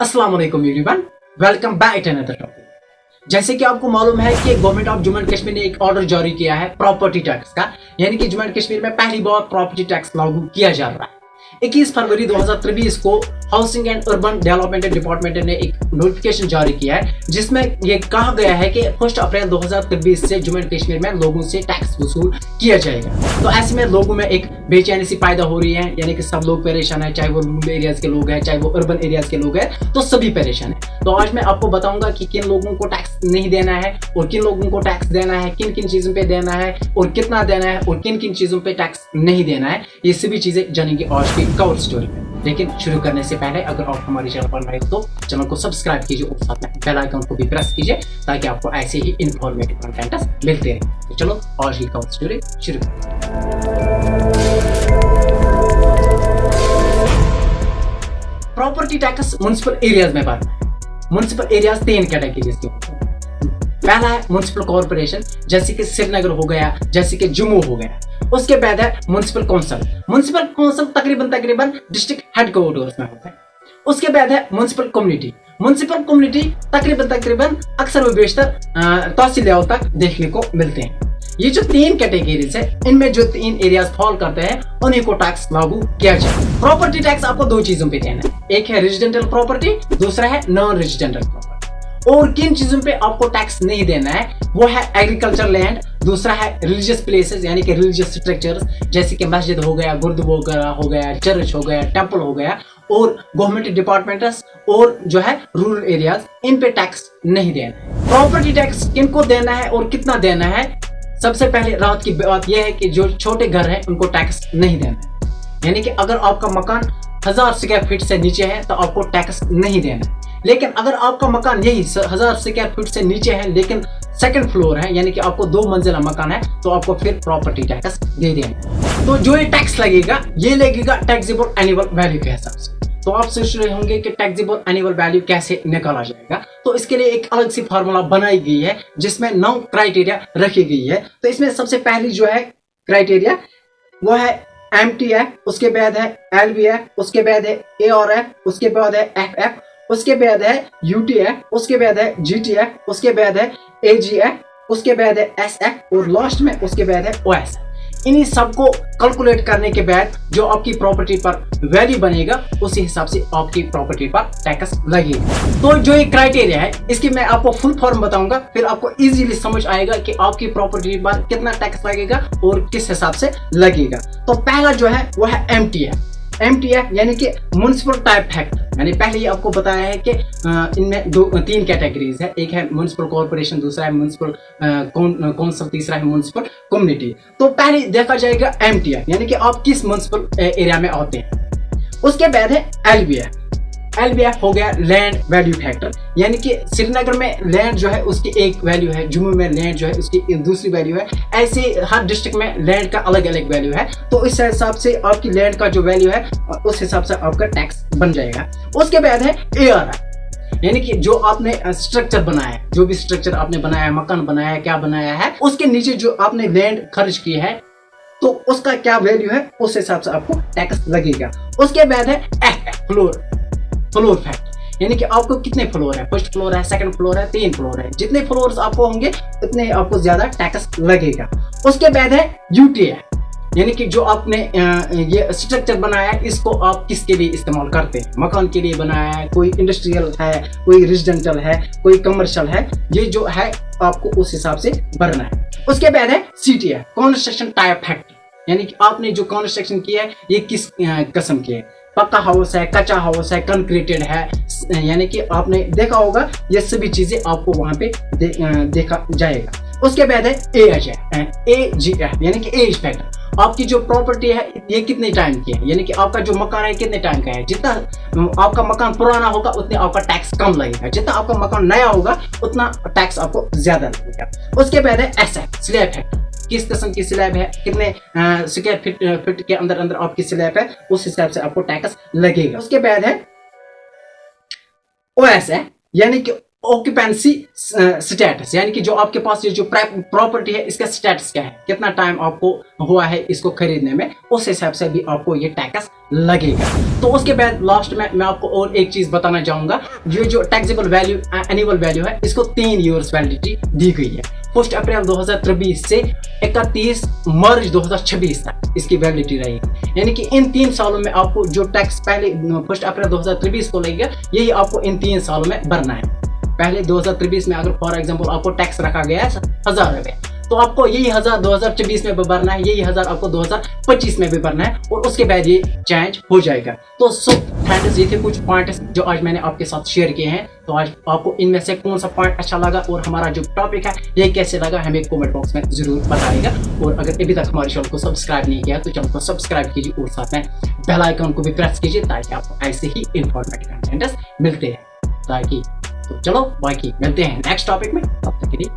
अस्सलाम वालेकुम everyone, welcome back to another topic. जैसे कि आपको मालूम है कि government of Jammu and Kashmir ने एक ऑर्डर जारी किया है प्रॉपर्टी टैक्स का, यानी कि जम्मू एंड कश्मीर में पहली बार प्रॉपर्टी टैक्स लागू किया जा रहा है। 21 फरवरी 2023 को housing and urban development department ने एक नोटिफिकेशन जारी किया है, जिसमें यह कहा गया है कि 1 अप्रैल 2023 से जम्मू एंड कश्मीर में लोगों से टैक्स वसूल किया जाएगा। तो ऐसे में लोगों में एक बेचैनी सी पैदा हो रही है, यानी कि सब लोग परेशान है, चाहे वो रूरल एरियाज के लोग हैं, चाहे वो अर्बन एरियाज के लोग हैं, तो सभी परेशान है। तो आज मैं आपको बताऊंगा कि किन लोगों को टैक्स नहीं देना है और किन लोगों को टैक्स देना है, किन किन चीजों पे देना है और कितना देना है और किन किन चीजों पे टैक्स नहीं देना है। ये सभी चीजें जानेंगे आज की कवर स्टोरी में। लेकिन शुरू करने से पहले अगर आप हमारे चैनल पर नए हो तो चैनल को सब्सक्राइब कीजिए और साथ में बेल आइकन को भी प्रेस कीजिए ताकि आपको ऐसे ही इंफॉर्मेटिव कंटेंट मिलते रहे। तो चलो आज की कवर स्टोरी शुरू करते हैं। प्रॉपर्टी टैक्स म्युनिसिपल एरियाज में बात है। म्युनिसिपल एरियाज 3 कैटेगरीज के होते हैं। पहला है म्युनिसिपल कॉर्पोरेशन, जैसे कि श्रीनगर हो गया, जैसे कि जम्मू हो गया। उसके बाद है म्युनिसिपल काउंसिल। म्युनिसिपल काउंसिल तकरीबन डिस्ट्रिक्ट हेडक्वार्टर्स में होता है। उसके बाद है म्युनिसिपल कम्युनिटी। म्युनिसिपल कम्युनिटी तकरीबन अक्सर व बेशतर तहसील लेवल तक देखने को मिलते हैं। ये जो 3 कैटेगरीज है, इनमें जो 3 एरियाज फॉल करते हैं उन्हीं को टैक्स लागू किया जाए। प्रॉपर्टी टैक्स आपको 2 चीजों पे देना है, एक है रेजिडेंशियल प्रॉपर्टी, दूसरा है नॉन रेजिडेंशियल प्रॉपर्टी। और किन चीजों पे आपको टैक्स नहीं देना है वो है एग्रीकल्चर लैंड, दूसरा है रिलीजियस प्लेसेस यानी कि रिलीजियस स्ट्रक्चर्स, जैसे कि मस्जिद हो गया, गुरुद्वारा हो गया, चर्च हो गया, टेंपल हो गया, और गवर्नमेंट डिपार्टमेंट्स और जो है रूरल एरियाज, इन पे टैक्स नहीं देना है। प्रॉपर्टी टैक्स किनको देना है और कितना देना है? सबसे पहले राहत की बात यह है कि जो छोटे घर हैं उनको टैक्स नहीं देना है, यानी कि अगर आपका मकान 1000 स्क्वायर फीट से नीचे है तो आपको टैक्स नहीं देना है। लेकिन अगर आपका मकान यही 1000 स्क्वायर फीट से नीचे है लेकिन सेकंड फ्लोर है, यानी कि आपको 2 मंजिला मकान है, तो आपको फिर प्रॉपर्टी टैक्स दे देना है। तो जो ये टैक्स लगेगा ये लगेगा टैक्सेबल एनुअल वैल्यू के हिसाब से। तो आप सोच रहे होंगे कि टैक्सेबल एनुअल वैल्यू कैसे निकाला जाएगा, तो इसके लिए एक अलग सी फार्मूला बनाई गई है जिसमें 9 क्राइटेरिया रखी गई है। तो इसमें सबसे पहली जो है क्राइटेरिया वो है एमटी है, उसके बाद है एलबी है, उसके बाद है एआर है, उसके बाद है एफएफ, उसके बाद है यूटी है, उसके बाद है जीटी है, उसके बाद है एजी है, उसके बाद है एसएफ और लास्ट में उसके बाद है ओएस। इन्हीं सबको कैलकुलेट करने के बाद जो आपकी प्रॉपर्टी पर वैल्यू बनेगा उसी हिसाब से आपकी प्रॉपर्टी पर टैक्स लगेगा। तो जो ये क्राइटेरिया है इसकी मैं आपको फुल फॉर्म बताऊंगा, फिर आपको इजीली समझ आएगा कि आपकी प्रॉपर्टी पर कितना टैक्स लगेगा और किस हिसाब से लगेगा। तो पहला जो है वो है एमटीएफ यानी कि म्युनिसिपल टाइप फैक्टर। मैंने पहले ही आपको बताया है कि इनमें 3 कैटेगरीज है, एक है म्युनिसिपल कॉर्पोरेशन, दूसरा है म्युनिसिपल काउंसिल, तीसरा है म्युनिसिपल कम्युनिटी। तो पहले देखा जाएगा एमटीएफ यानी कि आप किस म्युनिसिपल एरिया में आते हैं। उसके बाद है एलबीएफ हो गया लैंड वैल्यू फैक्टर, यानी कि श्रीनगर में लैंड जो है उसकी एक वैल्यू है, जम्मू में लैंड जो है उसकी दूसरी वैल्यू है, ऐसे हर डिस्ट्रिक्ट में लैंड का अलग अलग वैल्यू है। तो इस हिसाब से आपकी लैंड का जो वैल्यू है उस हिसाब से आपका टैक्स बन जाएगा। उसके बाद है एआर, यानी कि जो आपने स्ट्रक्चर बनाया है, जो भी स्ट्रक्चर आपने बनाया है, मकान बनाया है, क्या बनाया है, उसके नीचे जो आपने लैंड खर्च की है तो उसका क्या वैल्यू है उस हिसाब से आपको टैक्स लगेगा। उसके बाद है फ्लोर फैक्टर, यानी कि आपको कितने फ्लोर है, फर्स्ट फ्लोर है, सेकंड फ्लोर है, 3 फ्लोर है, जितने फ्लोर्स आपको होंगे उतने आपको ज्यादा टैक्स लगेगा। उसके बाद है यूटीआई, यानी कि जो आपने ये स्ट्रक्चर बनाया है इसको आप किसके लिए इस्तेमाल करते हैं, मकान के लिए बनाया है, कोई इंडस्ट्रियल है, कोई रेजिडेंशियल है, कोई कमर्शियल है, ये जो है आपको उस हिसाब से भरना है। उसके बाद है सीटीआई कंस्ट्रक्शन टाइप फैक्टर, यानी कि आपने जो कंस्ट्रक्शन किया है ये किस किस्म की है, पक्का हाउस है, कच्चा हाउस है, कंक्रीटेड है, यानी कि आपने देखा होगा ये सभी चीजें आपको वहां पे देखा जाएगा। उसके बाद है एजीएफ यानी कि एज फैक्टर, आपकी जो प्रॉपर्टी है ये कितने टाइम की है, यानी कि आपका जो मकान है कितने टाइम का है। जितना आपका मकान पुराना होगा उतने आपका टैक्स कम लगेगा, जितना आपका मकान नया होगा उतना टैक्स आपको ज्यादा लगेगा। उसके बाद है एसएफ स्लैब फैक्टर, किस किस्म की स्लैब है, कितने स्क्वायर फीट के अंदर आपकी स्लैब है, उस हिसाब से आपको टैक्स लगेगा। उसके बाद है ओएस है, यानी कि ऑक्यूपेंसी स्टेटस, यानी कि जो आपके पास ये जो प्रॉपर्टी है इसका स्टेटस क्या है, कितना टाइम आपको हुआ है इसको खरीदने में, उस हिसाब से भी आपको ये टैक्स लगेगा। तो उसके बाद लास्ट में मैं आपको और एक चीज बताना चाहूंगा, ये जो टैक्सेबल वैल्यू एनुअल वैल्यू है इसको 3 ईयर्स वैलिडिटी दी गई है। 1 अप्रैल 2023 से 31 मार्च 2026 तक इसकी वैलिडिटी रहेगी, यानी कि इन 3 सालों में आपको जो टैक्स पहले 1 अप्रैल 2023 को लगेगा यही आपको इन 3 सालों में भरना है। पहले 2023 में अगर फॉर एग्जांपल आपको टैक्स रखा गया है 1000 रुपये, तो आपको यही 1000 2024 में भी भरना है, यही 1000 आपको 2025 में भी भरना है, और उसके बाद ये चेंज हो जाएगा। तो फ्रेंड्स ये थे कुछ पॉइंट्स जो आज मैंने आपके साथ शेयर किए हैं। तो आज आपको इनमें से कौन सा पॉइंट अच्छा लगा और हमारा जो टॉपिक है ये कैसे लगा हमें कमेंट बॉक्स में जरूर बताइएगा। और अगर अभी तक हमारे चैनल को सब्सक्राइब नहीं किया तो चैनल को सब्सक्राइब कीजिए और साथ में बेल आइकन को भी प्रेस कीजिए ताकि आपको ऐसे ही इंफॉर्मेटिव कंटेंट्स मिलते हैं। ताकि तो चलो बाकी मिलते हैं नेक्स्ट टॉपिक में, तब तक के लिए।